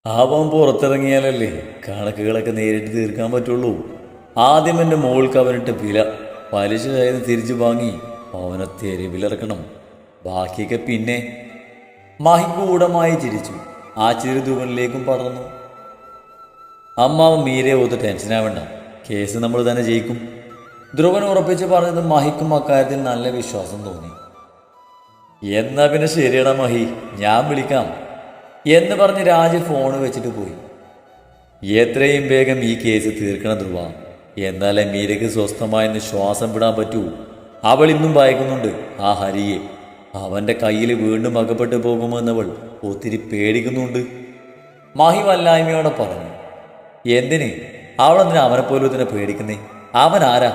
അവൻ പുറത്തിറങ്ങിയാലല്ലേ കണക്കുകളൊക്കെ നേരിട്ട് തീർക്കാൻ പറ്റുള്ളൂ. ആദ്യം എൻ്റെ മോൾക്ക് അവനിട്ട് വില പലിശ കയ്യിൽ തിരിച്ചു വാങ്ങി അവനെ തെരുവിലിറക്കണം. ബാക്കിയൊക്കെ പിന്നെ. മഹി ഗൂഢമായി ചിരിച്ചു. ആ ചിരി ധ്രുവനിലേക്കും പടർന്നു. അമ്മാവൻ മീരയെ ഓർത്ത് ടെൻഷനാവേണ്ട, കേസ് നമ്മൾ തന്നെ ജയിക്കും. ധ്രുവൻ ഉറപ്പിച്ച് പറഞ്ഞത് മഹിക്കും അക്കാര്യത്തിൽ നല്ല വിശ്വാസം തോന്നി. എന്നാ പിന്നെ ശരിയടാ മഹി, ഞാൻ വിളിക്കാം എന്ന് പറഞ്ഞ് രാജ് ഫോൺ വെച്ചിട്ട് പോയി. എത്രയും വേഗം ഈ കേസ് തീർക്കണം ധ്രുവ, എന്നാലേ മീരയ്ക്ക് സ്വസ്ഥമായെന്ന് ശ്വാസം വിടാൻ പറ്റൂ. അവൾ ഇന്നും ഭയക്കുന്നുണ്ട് ആ ഹരിയെ. അവൻ്റെ കയ്യിൽ വീണ്ടും അകപ്പെട്ടു പോകുമെന്നവൾ ഒത്തിരി പേടിക്കുന്നുണ്ട്. മഹി വല്ലായ്മയോടെ പറഞ്ഞു. എന്തിന്? അവളെന്തിനാ അവനെപ്പോലും ഇതിനെ പേടിക്കുന്നേ? അവൻ ആരാ?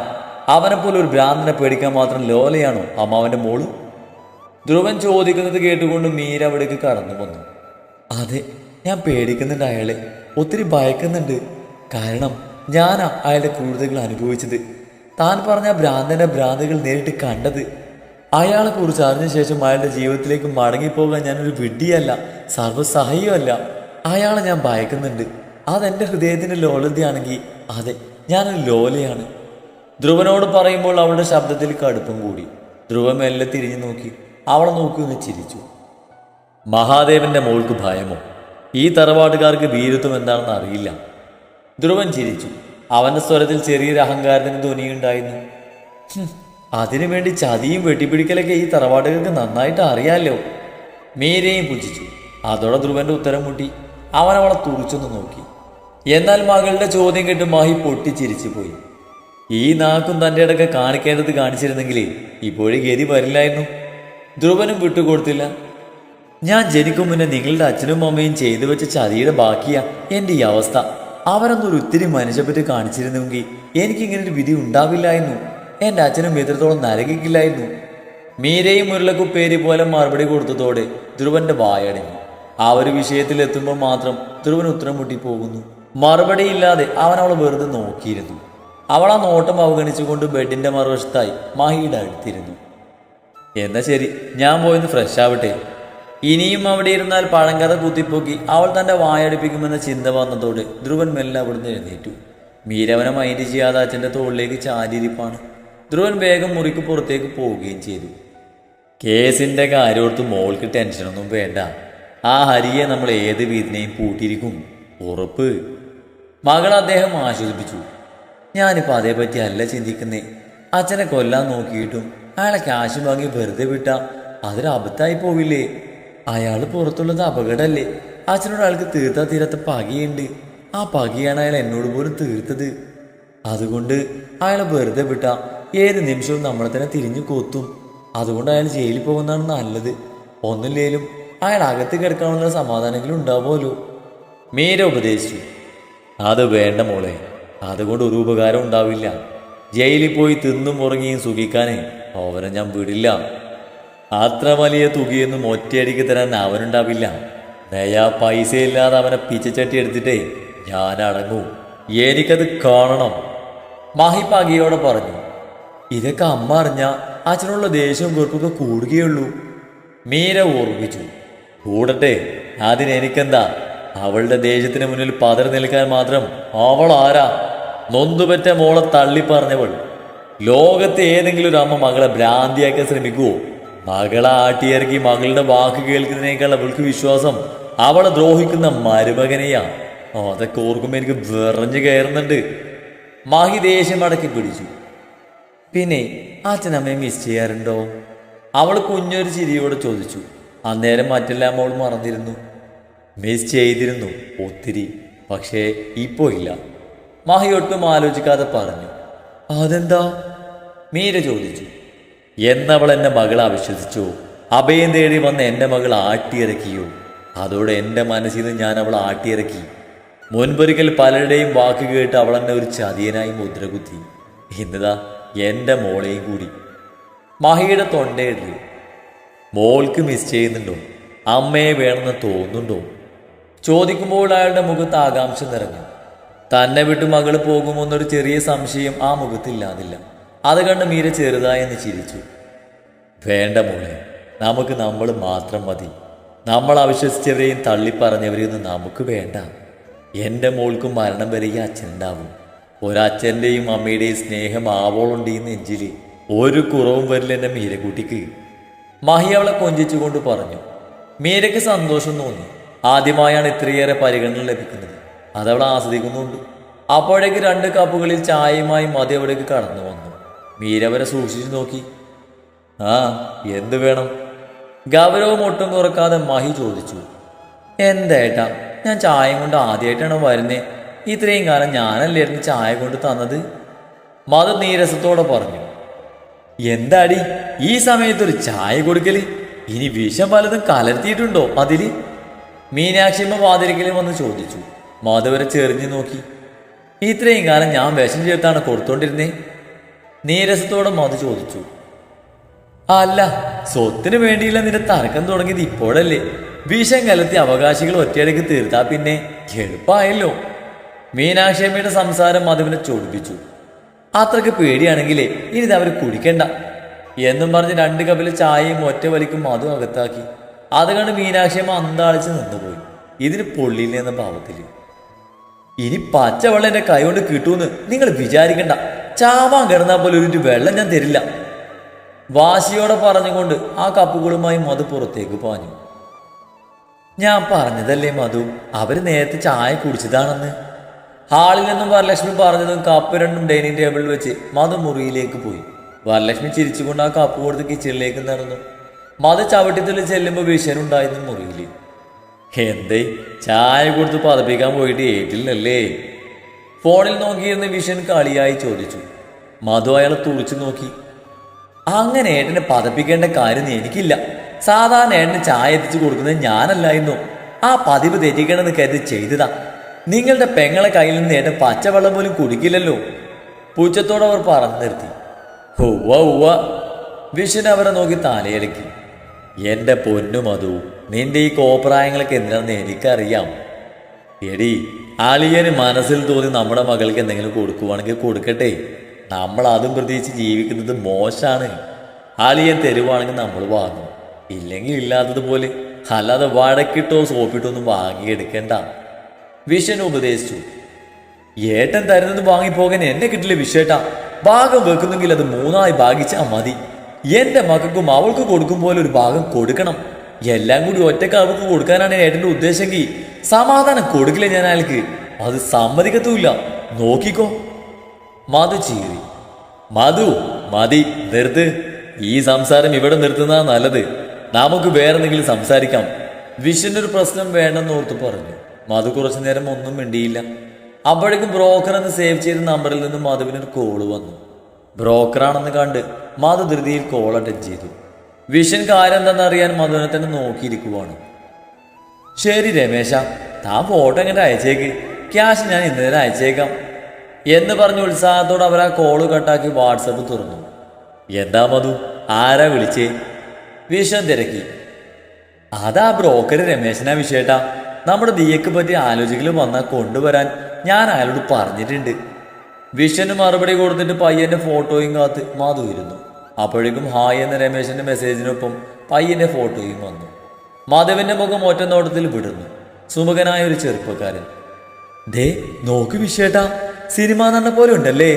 അവനെപ്പോലെ ഒരു ഭ്രാന്തനെ പേടിക്കാൻ മാത്രം ലോലയാണോ അമ്മാവൻ്റെ മോള്? ധ്രുവൻ ചോദിക്കുന്നത് കേട്ടുകൊണ്ട് മീര അവിടേക്ക് കടന്നു വന്നു. അതെ, ഞാൻ പേടിക്കുന്നുണ്ട് അയാളെ, ഒത്തിരി ഭയക്കുന്നുണ്ട്. കാരണം ഞാനാ അയാളുടെ ക്രൂരതകൾ അനുഭവിച്ചത്. താൻ പറഞ്ഞ ഭ്രാന്തന്റെ ഭ്രാന്തകൾ നേരിട്ട് കണ്ടത്. അയാളെ കുറിച്ച് അറിഞ്ഞ ശേഷം അയാളുടെ ജീവിതത്തിലേക്ക് മടങ്ങിപ്പോകാൻ ഞാനൊരു വിഡ്ഢിയല്ല, സർവ്വസഹായിയല്ല. അയാളെ ഞാൻ ഭയക്കുന്നുണ്ട്. അതെൻ്റെ ഹൃദയത്തിൻ്റെ ലോലതയാണെങ്കിൽ അതെ, ഞാനൊരു ലോലയാണ്. ധ്രുവനോട് പറയുമ്പോൾ അവളുടെ ശബ്ദത്തിൽ കടുപ്പം കൂടി. ധ്രുവൻ മെല്ലെ തിരിഞ്ഞു നോക്കി അവളെ നോക്കി ഒന്ന് ചിരിച്ചു. മഹാദേവന്റെ മോൾക്ക് ഭയമോ? ഈ തറവാട്ടുകാർക്ക് വീരത്വം എന്താണെന്ന് അറിയില്ല. ധ്രുവൻ ചിരിച്ചു. അവന്റെ സ്വരത്തിൽ ചെറിയൊരു അഹങ്കാരത്തിന് ധ്വനിയുണ്ടായിരുന്നു. അതിനുവേണ്ടി ചതിയും വെട്ടിപ്പിടിക്കലൊക്കെ ഈ തറവാട്ടുകാർക്ക് നന്നായിട്ട് അറിയാമല്ലോ. മീരയും പുച്ഛിച്ചു. അതോടെ ധ്രുവന്റെ ഉത്തരം മുട്ടി. അവൻ അവളെ തുറിച്ചൊന്ന് നോക്കി. എന്നാൽ മകളുടെ ചോദ്യം കേട്ട് മഹി പൊട്ടിച്ചിരിച്ചു പോയി. ഈ നാക്കും തൻ്റെ ഇടയ്ക്ക് കാണിക്കേണ്ടത് കാണിച്ചിരുന്നെങ്കിൽ ഇപ്പോഴേ ഗതി വരില്ലായിരുന്നു. ധ്രുവനും വിട്ടുകൊടുത്തില്ല. ഞാൻ ജനിക്കും മുന്നേ നിങ്ങളുടെ അച്ഛനും അമ്മയും ചെയ്തു വെച്ച ചതിയുടെ ബാക്കിയാ എൻ്റെ ഈ അവസ്ഥ. അവരൊന്നൊരു ഒത്തിരി മനുഷ്യപ്പറ്റി കാണിച്ചിരുന്നെങ്കിൽ എനിക്കിങ്ങനൊരു വിധി ഉണ്ടാവില്ലായിരുന്നു. എൻ്റെ അച്ഛനും ഇത്രത്തോളം നരകിക്കില്ലായിരുന്നു. മീരയും മുരളക്കുപ്പേരി പോലെ മറുപടി കൊടുത്തതോടെ ധ്രുവന്റെ വായടങ്ങി. ആ ഒരു വിഷയത്തിൽ എത്തുമ്പോൾ മാത്രം ധ്രുവൻ ഉത്തരം മുട്ടിപ്പോകുന്നു. മറുപടിയില്ലാതെ അവൻ അവളെ വെറുതെ നോക്കിയിരുന്നു. അവൾ ആ നോട്ടം അവഗണിച്ചുകൊണ്ട് ബെഡിന്റെ മറുവശത്തായി മഹിയുടെ അടുത്തിരുന്നു. എന്നാ ശരി, ഞാൻ പോയിന്ന് ഫ്രഷ് ആവട്ടെ. ഇനിയും അവിടെ ഇരുന്നാൽ പഴങ്കഥ കുത്തിപ്പോക്കി അവൾ തൻ്റെ വായടിപ്പിക്കുമെന്ന ചിന്ത വന്നതോടെ ധ്രുവൻ മെല്ലെ അവിടുന്ന് എഴുന്നേറ്റു. മീരവനെ മൈൻഡ് ചെയ്യാതെ അച്ഛൻ്റെ തോളിലേക്ക് ചാരിയിരിപ്പാണ്. ധ്രുവൻ വേഗം മുറിക്ക് പുറത്തേക്ക് പോവുകയും ചെയ്തു. കേസിൻ്റെ കാര്യോർത്ത് മോൾക്ക് ടെൻഷനൊന്നും വേണ്ട. ആ ഹരിയെ നമ്മൾ ഏത് വീതിനെയും പൂട്ടിയിരിക്കും, ഉറപ്പ്. മകൾ അദ്ദേഹം ആശ്വസിപ്പിച്ചു. ഞാനിപ്പോൾ അതേപറ്റി അല്ല ചിന്തിക്കുന്നേ. അച്ഛനെ കൊല്ലാൻ നോക്കിയിട്ടും അയാളെ ക്യാഷ് വാങ്ങി വെറുതെ വിട്ടാ അതൊരു അബദ്ധമായി പോവില്ലേ? അയാൾ പുറത്തുള്ളത് അപകടമല്ലേ? അച്ഛനോട് അയാൾക്ക് തീർത്താ തീരാത്ത പകയുണ്ട്. ആ പകയാണ് അയാൾ എന്നോട് പോലും തീർത്തത്. അതുകൊണ്ട് അയാളെ വെറുതെ വിട്ടാ ഏത് നിമിഷവും നമ്മളെ തന്നെ തിരിഞ്ഞു കൊത്തും. അതുകൊണ്ട് അയാൾ ജയിലിൽ പോകുന്നതാണ് നല്ലത്. ഒന്നില്ലേലും അയാൾ അകത്ത് കിടക്കാനുള്ള സമാധാനങ്ങളും ഉണ്ടാവുമല്ലോ. മീര ഉപദേശിച്ചു. അത് വേണ്ട മോളെ, അതുകൊണ്ട് ഒരു ഉപകാരം ഉണ്ടാവില്ല. ജയിലിൽ പോയി തിന്നും ഉറങ്ങിയും സുഖിക്കാനേ അവനെ ഞാൻ വിടില്ല. അത്ര വലിയ തുകയൊന്നും ഒറ്റയടിക്ക് തരാൻ അവനുണ്ടാവില്ല. നയാ പൈസയില്ലാതെ അവനെ പിച്ചച്ചട്ടി എടുത്തിട്ടേ ഞാൻ അടങ്ങൂ. എനിക്കത് കാണണം. മഹി പകയോടെ പറഞ്ഞു. ഇതൊക്കെ അമ്മ അറിഞ്ഞ അച്ഛനുള്ള ദേഷ്യവും വെറുപ്പൊക്കെ കൂടുകയുള്ളൂ. മീര ഓർമ്മിച്ചു. കൂടട്ടെ, അതിനെനിക്കെന്താ? അവളുടെ ദേഷ്യത്തിന് മുന്നിൽ പതറി നിൽക്കാൻ മാത്രം അവൾ ആരാ? നൊന്തുപറ്റ മോളെ തള്ളിപ്പറഞ്ഞവൾ. ലോകത്തെ ഏതെങ്കിലും ഒരു അമ്മ മകളെ ഭ്രാന്തിയാക്കാൻ ശ്രമിക്കുവോ? മകളെ ആട്ടിയിറക്കി മകളുടെ വാക്ക് കേൾക്കുന്നതിനേക്കാൾ അവൾക്ക് വിശ്വാസം അവളെ ദ്രോഹിക്കുന്ന മരുമകനെയാ. അതൊക്കെ ഓർക്കുമ്പോൾ എനിക്ക് വിറഞ്ഞു കയറുന്നുണ്ട്. മഹി ദേഷ്യം അടക്കി പിടിച്ചു. പിന്നെ അച്ഛനമ്മയെ മിസ് ചെയ്യാറുണ്ടോ? അവൾ കുഞ്ഞൊരു ചിരിയോടെ ചോദിച്ചു. അന്നേരം മറ്റെല്ലാം അവൾ മറന്നിരുന്നു. മിസ് ചെയ്തിരുന്നു ഒത്തിരി, പക്ഷേ ഇപ്പോൾ ഇല്ല. മഹി ഒട്ടും ആലോചിക്കാതെ പറഞ്ഞു. അതെന്താ? മീര ചോദിച്ചു. എന്നവൾ എൻ്റെ മകളെ അവിശ്വസിച്ചോ? അഭയം തേടി വന്ന് എൻ്റെ മകൾ ആട്ടിയിറക്കിയോ? അതോടെ എൻ്റെ മനസ്സിൽ നിന്ന് ഞാൻ അവളെ ആട്ടിയിറക്കി. മുൻപൊരിക്കൽ പലരുടെയും വാക്ക് കേട്ട് അവൾ എന്നെ ഒരു ചതിയനായി മുദ്രകുത്തി. ഇന്നതാ എൻ്റെ മോളെയും കൂടി. മഹിയുടെ തൊണ്ടയിടറി. മോൾക്ക് മിസ് ചെയ്യുന്നുണ്ടോ? അമ്മയെ വേണമെന്ന് തോന്നുന്നുണ്ടോ? ചോദിക്കുമ്പോൾ അയാളുടെ മുഖത്ത് ആകാംക്ഷ നിറഞ്ഞു. തന്നെ വിട്ട് മകൾ പോകുമെന്നൊരു ചെറിയ സംശയം ആ മുഖത്തില്ലാതില്ല. അത് കണ്ട് മീര ചെറുതായെന്ന് ചിരിച്ചു. വേണ്ട മോളെ, നമുക്ക് നമ്മൾ മാത്രം മതി. നമ്മൾ അവിശ്വസിച്ചവരെയും തള്ളിപ്പറഞ്ഞവരെയൊന്നും നമുക്ക് വേണ്ട. എൻ്റെ മോൾക്കും മരണം വരെ ഈ അച്ഛനുണ്ടാവും. ഒരച്ഛൻ്റെയും അമ്മയുടെയും സ്നേഹം ആവോളുണ്ട് ഈ നെഞ്ചിൽ. ഒരു കുറവും വരില്ല എൻ്റെ മീരക്കുട്ടിക്ക്. മഹി അവളെ കൊഞ്ചിച്ചുകൊണ്ട് പറഞ്ഞു. മീരയ്ക്ക് സന്തോഷം തോന്നി. ആദ്യമായാണ് ഇത്രയേറെ പരിഗണന ലഭിക്കുന്നത്. അതവൾ ആസ്വദിക്കുന്നുണ്ട്. അപ്പോഴേക്ക് 2 കപ്പുകളിൽ ചായയുമായി മതി അവിടേക്ക് കടന്നു വന്നു. മീര അവരെ സൂക്ഷിച്ചു നോക്കി. ആ, എന്ത് വേണം? ഗൗരവം ഒട്ടും കുറക്കാതെ മഹി ചോദിച്ചു. എന്തേട്ടാ, ഞാൻ ചായ കൊണ്ട് ആദ്യമായിട്ടാണ് വരുന്നേ. ഇത്രയും കാലം ഞാനല്ലായിരുന്നു ചായ കൊണ്ട് തന്നത്. മധു നീരസത്തോടെ പറഞ്ഞു. എന്താടി ഈ സമയത്തൊരു ചായ കൊടുക്കല്? ഇനി വിഷം പലതും കലർത്തിയിട്ടുണ്ടോ അതില്? മീനാക്ഷിയമ്മ വാതിരിക്കലും വന്ന് ചോദിച്ചു. മധുവരെ ചെറിഞ്ഞു നോക്കി. ഇത്രയും കാലം ഞാൻ വിഷം ചേർത്താണ് കൊടുത്തോണ്ടിരുന്നേ? നീരസത്തോടെ മധു ചോദിച്ചു. അല്ല, സ്വത്തിന് വേണ്ടിയില്ല നിന്റെ തർക്കം തുടങ്ങിയത് ഇപ്പോഴല്ലേ? വിഷം കലർത്തി അവകാശികൾ ഒറ്റയടിക്ക് തീർത്താ പിന്നെ എളുപ്പമായല്ലോ. മീനാക്ഷിയമ്മയുടെ സംസാരം മധുവിനെ ചൊടിപ്പിച്ചു. അത്രക്ക് പേടിയാണെങ്കിലേ ഇനി ഇത് അവർ കുടിക്കണ്ട എന്നും പറഞ്ഞ് 2 കപ്പിൽ ചായയും ഒറ്റ വലിക്കും മധു അകത്താക്കി. അത് കണ്ട് മീനാക്ഷിയമ്മ അന്താളിച്ച് നിന്നുപോയി. ഇതിന് പൊള്ളിയില്ല എന്ന ഭാവത്തിൽ. ഇനി പച്ചവെള്ളം എൻ്റെ കൈ കൊണ്ട് കിട്ടൂന്ന് നിങ്ങൾ വിചാരിക്കണ്ട. ചാവാൻ കിടന്നാൽ പോലെ ഒരു വെള്ളം ഞാൻ തരില്ല. വാശിയോടെ പറഞ്ഞുകൊണ്ട് ആ കപ്പുകളുമായി മധു പുറത്തേക്ക് പാഞ്ഞു. ഞാൻ പറഞ്ഞതല്ലേ മധു, അവര് നേരത്തെ ചായ കുടിച്ചതാണെന്ന്. ഹാളിൽ നിന്നും വരലക്ഷ്മി പറഞ്ഞതും കപ്പ് 2 ഡൈനിങ് ടേബിളിൽ വെച്ച് മധു മുറിയിലേക്ക് പോയി. വരലക്ഷ്മി ചിരിച്ചുകൊണ്ട് ആ കപ്പ് കൊടുത്ത് കിച്ചണിലേക്ക് നടന്നു. മധു ചവിട്ടിത്തുള്ളി ചെല്ലുമ്പോൾ വിഷനുണ്ടായിരുന്നു മുറിയിൽ. എന്തേ ചായ കൊടുത്ത് പതപ്പിക്കാൻ പോയിട്ട് ഏറ്റില്ലല്ലേ? ഫോണിൽ നോക്കിയിരുന്ന വിഷൻ കളിയായി ചോദിച്ചു. മധു അയാളെ തുറിച്ചു നോക്കി. അങ്ങനെ ഏട്ടനെ പതപ്പിക്കേണ്ട കാര്യം എനിക്കില്ല. സാധാരണ ഏട്ടന് ചായ എത്തിച്ചു കൊടുക്കുന്നത് ഞാനല്ലായിരുന്നു. ആ പതിവ് തെറ്റിക്കണമെന്ന് കരുതി ചെയ്തതാ. നിങ്ങളുടെ പെങ്ങളെ കയ്യിൽ നിന്ന് ഏട്ടൻ പച്ചവെള്ളം പോലും കുടിക്കില്ലല്ലോ. പൂച്ചത്തോടെ അവർ പറഞ്ഞു നിർത്തി. ഉവ്വ ഉവ്വ. വിഷൻ അവരെ നോക്കി തലയിലക്കി. എന്റെ പൊന്നു മധു, നിന്റെ ഈ കോപ്രായങ്ങളൊക്കെ എന്തിനാണെന്ന് എനിക്കറിയാം. എടി, അളിയന് മനസ്സിൽ തോന്നി നമ്മുടെ മകൾക്ക് എന്തെങ്കിലും കൊടുക്കുവാണെങ്കിൽ കൊടുക്കട്ടെ. നമ്മൾ അതും പ്രതീക്ഷിച്ച് ജീവിക്കുന്നത് മോശമാണ്. അളിയൻ തരുവാണെങ്കിൽ നമ്മൾ വാങ്ങും, ഇല്ലെങ്കിൽ ഇല്ലാത്തതുപോലെ. അല്ലാതെ വടക്കിട്ടോ സോപ്പിട്ടോ ഒന്നും വാങ്ങിയെടുക്കണ്ട. വിഷൻ ഉപദേശിച്ചു. ഏട്ടൻ തരുന്നത് വാങ്ങിപ്പോകാൻ എന്നെ കിട്ടില്ല വിഷേട്ടാ. ഭാഗം വെക്കുന്നെങ്കിൽ അത് 3ആയി ഭാഗിച്ചാൽ മതി. എന്റെ മക്കൾക്കും അവൾക്ക് കൊടുക്കും പോലെ ഒരു ഭാഗം കൊടുക്കണം. എല്ലാം കൂടി ഒറ്റക്ക് അവൾക്ക് കൊടുക്കാനാണ് ഏട്ടൻ്റെ ഉദ്ദേശമെങ്കിൽ സമാധാനം കൊടുക്കില്ല ഞാൻ അയാൾക്ക്. അത് സമ്മതിക്കത്തുമില്ല. നോക്കിക്കോ. മധു ചീറി. മധു മതി, നിർത്ത്. ഈ സംസാരം ഇവിടെ നിർത്തുന്നതാ നല്ലത്. നമുക്ക് വേറെന്തെങ്കിലും സംസാരിക്കാം. വിഷന്റെ ഒരു പ്രശ്നം വേണ്ടെന്ന് ഓർത്ത് പറഞ്ഞു. മധു കുറച്ചു നേരം ഒന്നും മിണ്ടിയില്ല. അപ്പോഴേക്കും ബ്രോക്കർ എന്ന് സേവ് ചെയ്ത നമ്പറിൽ നിന്ന് മധുവിനൊരു കോള് വന്നു. ബ്രോക്കറാണെന്ന് കണ്ട് മധു ധൃതിയിൽ കോൾ അറ്റൻഡ് ചെയ്തു. വിഷൻ കാര്യം എന്താണെന്ന് അറിയാൻ മധുവിനെ തന്നെ നോക്കിയിരിക്കുവാണ്. ശരി രമേശ, താൻ ഫോട്ടോ എങ്ങനെ അയച്ചേക്ക്. ക്യാഷ് ഞാൻ ഇന്ന് തന്നെ അയച്ചേക്കാം എന്ന് പറഞ്ഞ് ഉത്സാഹത്തോടെ അവർ ആ കോള് കട്ടാക്കി വാട്സപ്പ് തുറന്നു. എന്താ മധു, ആരാ വിളിച്ചേ? വിഷൻ തിരക്കി. അതാ ബ്രോക്കർ രമേശനാ വിഷയേട്ടാ. നമ്മുടെ ദിയക്ക് പറ്റി ആലോചിക്കലും വന്നാൽ കൊണ്ടുവരാൻ ഞാൻ അയാളോട് പറഞ്ഞിട്ടുണ്ട്. വിഷന് മറുപടി കൊടുത്തിട്ട് പയ്യന്റെ ഫോട്ടോയും കാത്ത് മധു ഇരുന്നു. അപ്പോഴേക്കും ഹായ് എന്ന രമേശന്റെ മെസ്സേജിനൊപ്പം പയ്യന്റെ ഫോട്ടോയും വന്നു. മധുവിന്റെ മുഖം ഒറ്റ നോട്ടത്തിൽ വിടുന്നു. സുമുഖനായ ഒരു ചെറുപ്പക്കാരൻ. ദേ നോക്ക് വിഷയേട്ടാ, സിനിമ നടന്ന പോലെ ഉണ്ടല്ലേ?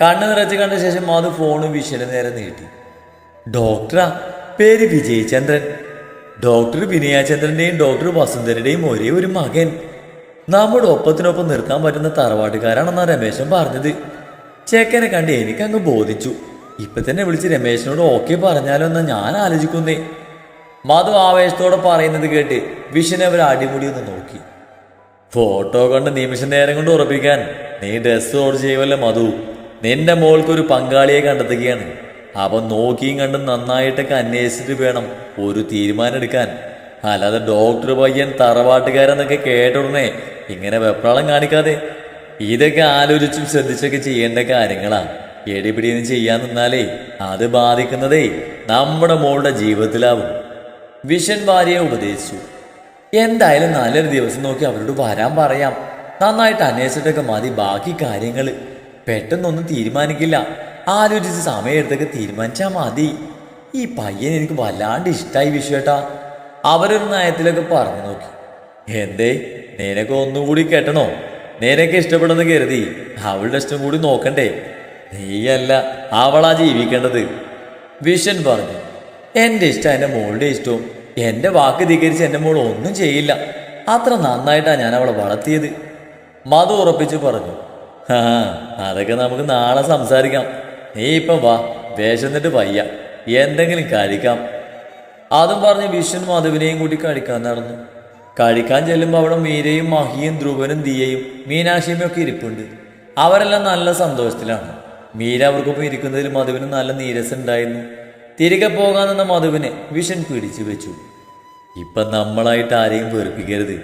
കണ്ണു നിറച്ച് കണ്ട ശേഷം മധു ഫോണും വിഷന് നേരെ നീട്ടി. ഡോക്ടറാ, പേര് വിജയചന്ദ്രൻ. ഡോക്ടർ വിനയചന്ദ്രന്റെയും ഡോക്ടർ വസുന്ധരയുടെയും ഒരേ ഒരു മകൻ. നമ്മുടെ ഒപ്പത്തിനൊപ്പം നിർത്താൻ പറ്റുന്ന തറവാട്ടുകാരാണെന്നാ രമേശൻ പറഞ്ഞത്. ചേക്കനെ കണ്ട് എനിക്കങ്ങ് ബോധിച്ചു. ഇപ്പൊ തന്നെ വിളിച്ച് രമേശനോട് ഓക്കെ പറഞ്ഞാലോ എന്നാ ഞാൻ ആലോചിക്കുന്നേ. മധു ആവേശത്തോടെ പറയുന്നത് കേട്ട് വിഷനെ അവർ അടിമുടി ഒന്ന് നോക്കി. ഫോട്ടോ കണ്ട് നിമിഷ നേരം കൊണ്ട് ഉറപ്പിക്കാൻ നീ ഡ്രസ് ഓർഡർ ചെയ്യുമല്ലോ മധു. നിന്റെ മോൾക്കൊരു പങ്കാളിയെ കണ്ടെത്തുകയാണ്. അവൻ നോക്കിയും കണ്ടും നന്നായിട്ടൊക്കെ അന്വേഷിച്ചിട്ട് വേണം ഒരു തീരുമാനം എടുക്കാൻ. അല്ലാതെ ഡോക്ടർ പയ്യൻ തറവാട്ടുകാരെന്നൊക്കെ കേട്ടുടനെ ഇങ്ങനെ വെപ്രാളം കാണിക്കാതെ. ഇതൊക്കെ ആലോചിച്ചും ശ്രദ്ധിച്ചൊക്കെ ചെയ്യേണ്ട കാര്യങ്ങളാ. എടിപിടിയൊന്നും ചെയ്യാൻ നിന്നാലേ അത് ബാധിക്കുന്നതേ നമ്മുടെ മോളുടെ ജീവിതത്തിലാവും. വിഷൻ ഭാര്യയെ ഉപദേശിച്ചു. എന്തായാലും നല്ലൊരു ദിവസം നോക്കി അവരോട് വരാൻ പറയാം. നന്നായിട്ട് അന്വേഷിച്ചിട്ടൊക്കെ മതി ബാക്കി കാര്യങ്ങൾ. പെട്ടെന്നൊന്നും തീരുമാനിക്കില്ല. ആലോചിച്ച് സമയം എടുത്തൊക്കെ തീരുമാനിച്ചാൽ മതി. ഈ പയ്യൻ എനിക്ക് വല്ലാണ്ട് ഇഷ്ടമായി വിഷയേട്ടാ. അവരൊരു നയത്തിലൊക്കെ പറഞ്ഞു നോക്കി. എന്തേ, നിനക്ക് ഒന്നുകൂടി കെട്ടണോ? നിനക്ക് ഇഷ്ടപ്പെടുന്ന കരുതി അവളുടെ ഇഷ്ടം കൂടി നോക്കണ്ടേ? നീയല്ല അവളാ ജീവിക്കേണ്ടത്. വിഷൻ പറഞ്ഞു. എൻ്റെ ഇഷ്ടം എൻ്റെ മോളുടെ ഇഷ്ടവും. എൻ്റെ വാക്ക് ധികരിച്ച് എൻ്റെ മോൾ ഒന്നും ചെയ്യില്ല. അത്ര നന്നായിട്ടാണ് ഞാൻ അവളെ വളർത്തിയത്. മധു ഉറപ്പിച്ച് പറഞ്ഞു. ആ, അതൊക്കെ നമുക്ക് നാളെ സംസാരിക്കാം. നീ ഇപ്പം വാ, വിശന്നിട്ട് വയ്യ, എന്തെങ്കിലും കഴിക്കാം. അതും പറഞ്ഞ് വിഷൻ മധുവിനെയും കൂട്ടി കഴിക്കാൻ നടന്നു. കഴിക്കാൻ ചെല്ലുമ്പോൾ അവിടെ മീരയും മഹിയും ധ്രുവനും ദിയയും മീനാക്ഷിയും ഒക്കെ ഇരിപ്പുണ്ട്. അവരെല്ലാം നല്ല സന്തോഷത്തിലാണ്. മീര അവർക്കൊപ്പം ഇരിക്കുന്നതിൽ മധുവിന് നല്ല നീരസം ഉണ്ടായിരുന്നു. തിരികെ പോകാൻ നിന്ന മധുവിനെ വിഷൻ പിടിച്ചു വെച്ചു. ഇപ്പം നമ്മളായിട്ട് ആരെയും വെറുപ്പിക്കരുത്.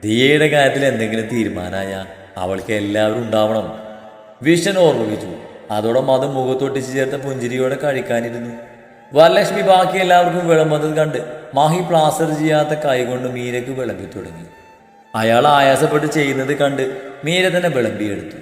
ദിയയുടെ കാര്യത്തിൽ എന്തെങ്കിലും തീരുമാനമായാൽ അവൾക്ക് എല്ലാവരും ഉണ്ടാവണം. വിഷൻ ഓർമ്മിപ്പിച്ചു. അതോടെ മധു മുഖത്തൊട്ടിച്ച് ചേർത്ത പുഞ്ചിരിയോടെ കഴിക്കാനിരുന്നു. വരലക്ഷ്മി ബാക്കി എല്ലാവർക്കും വിളമ്പുന്നത് കണ്ട് മഹി പ്ലാസ്റ്റർ ചെയ്യാത്ത കൈകൊണ്ട് മീരയ്ക്ക് വിളമ്പി തുടങ്ങി. അയാൾ ആയാസപ്പെട്ട് ചെയ്യുന്നത് കണ്ട് മീര തന്നെ വിളമ്പിയെടുത്തു.